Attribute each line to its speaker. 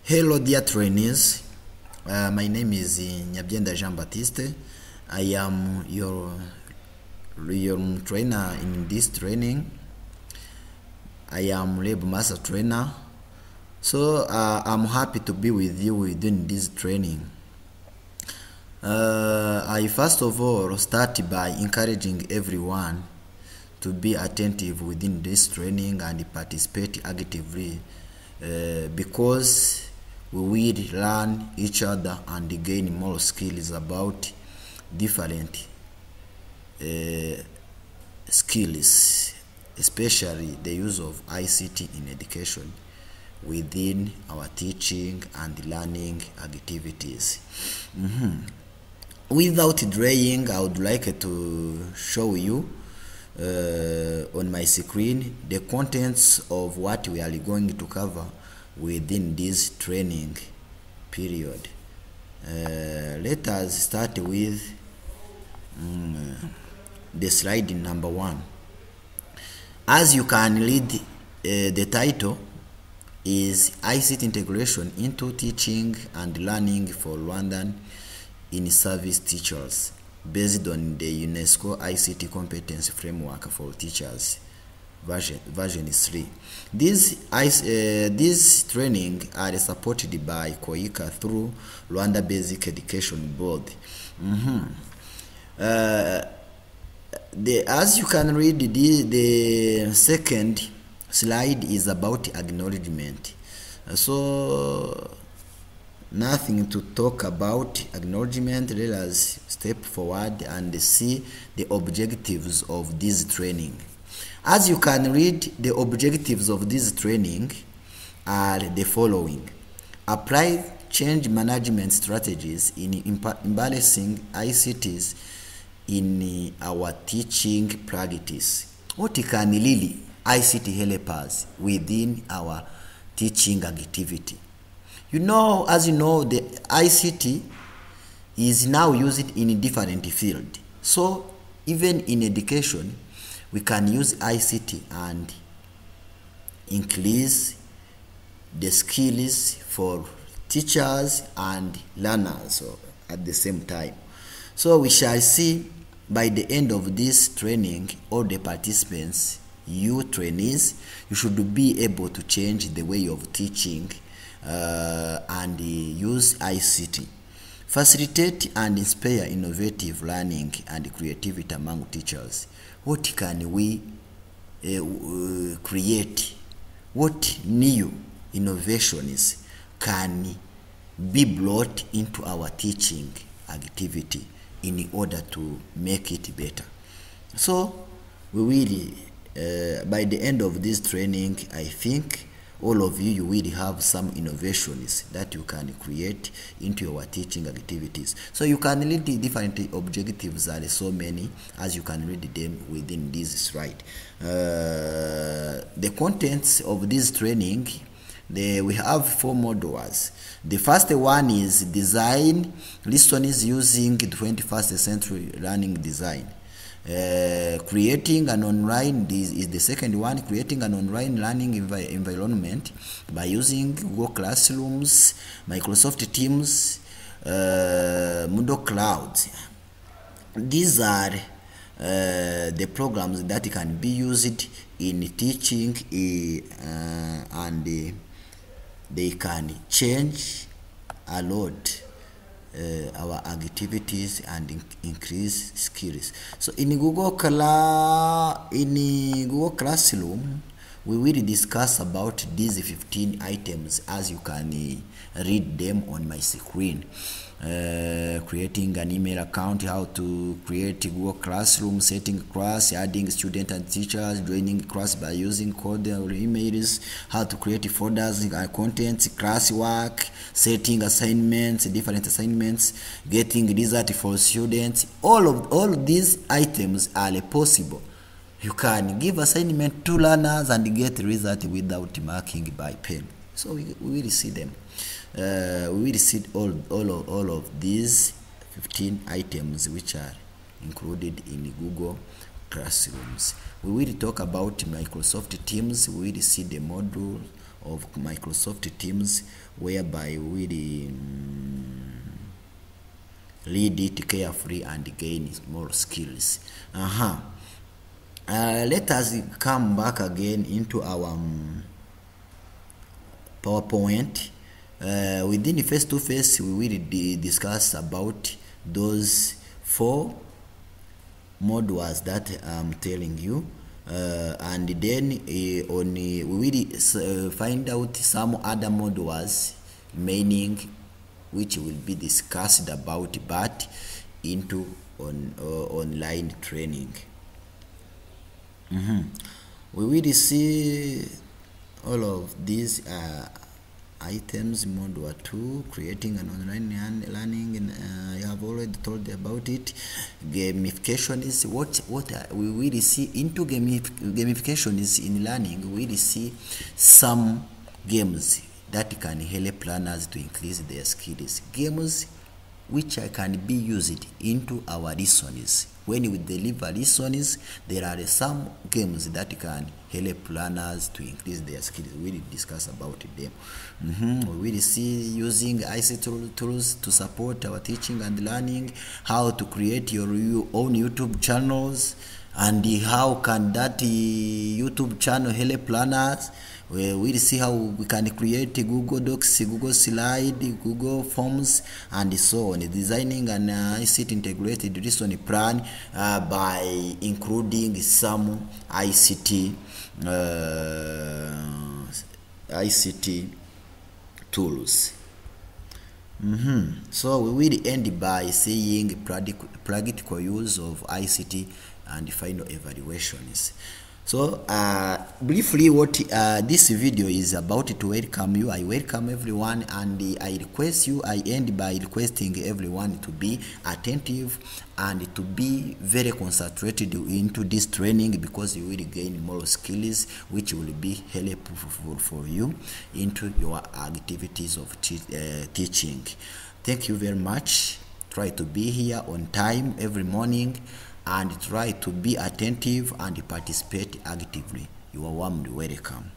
Speaker 1: Hello dear trainees, my name is Nyabyenda Jean Baptiste. I am your trainer in this training. I am Lab Master Trainer. So I'm happy to be with you within this training. I first of all start by encouraging everyone to be attentive within this training and participate actively because we will learn each other and gain more skills about different skills, especially the use of ICT in education within our teaching and learning activities. Without delaying, I would like to show you on my screen the contents of what we are going to cover within this training period. Let us start with the slide number 1. As you can read, the title is ICT integration into teaching and learning for Rwandan in-service teachers, based on the UNESCO ICT Competence Framework for Teachers, version 3. These training are supported by COICA through Rwanda Basic Education Board. As you can read, the second slide is about acknowledgement. So nothing to talk about acknowledgement. Let us step forward and see the objectives of this training. As you can read, the objectives of this training are the following: apply change management strategies in embracing ICTs in our teaching practice. What can really ICT help us within our teaching activity? As you know, the ICT is now used in a different field. So even in education, we can use ICT and increase the skills for teachers and learners at the same time. So we shall see by the end of this training, all the participants, you trainees, you should be able to change the way of teaching and use ICT. Facilitate and inspire innovative learning and creativity among teachers. What can we create? What new innovations can be brought into our teaching activity in order to make it better? So we will, by the end of this training, I think all of you will have some innovations that you can create into your teaching activities. So you can read the different objectives, are so many, as you can read them within this slide. The contents of this training, we have 4 modules. The first one is design lessons using 21st century learning design. Creating an online, this is the second one, creating an online learning environment by using Google Classrooms, Microsoft Teams, Moodle Clouds. These are the programs that can be used in teaching and they can change a lot our activities and increase skills. So in Google Classroom, we will discuss about these 15 items as you can read them on my screen. Creating an email account, how to create Google Classroom, setting class, adding students and teachers, joining class by using code or emails, how to create folders, contents, classwork, setting assignments, different assignments, getting result for students. All these items are possible. You can give assignment to learners and get result without marking by pen. So we will see them. We will see all of these 15 items which are included in Google Classrooms. We will talk about Microsoft Teams. We will see the module of Microsoft Teams, whereby we will read it carefully and gain more skills. Let us come back again into our PowerPoint. Within face-to-face, we will discuss about those 4 modules that I'm telling you, and then we will find out some other modules remaining, which will be discussed about, but into online training. We will see all of these items. Module 2, creating an online learning, and I have already told about it. Gamification is what we will see into gamification is in learning. We will see some games that can help learners to increase their skills. Games which can be used into our lessons. When we deliver lessons, there are some games that can help learners to increase their skills. We will discuss about them. We will see using ICT tools to support our teaching and learning, how to create your own YouTube channels, and how can that YouTube channel help learners. We'll see how we can create Google Docs, Google Slide, Google Forms, and so on. Designing an ICT integrated lesson plan by including some ICT tools. So we will end by saying practical use of ICT and final evaluations. So briefly, what this video is about to welcome you. I welcome everyone, and I end by requesting everyone to be attentive and to be very concentrated into this training, because you will gain more skills which will be helpful for you into your activities of teaching. Thank you very much. Try to be here on time every morning, and try to be attentive and participate actively. You are warmly welcome.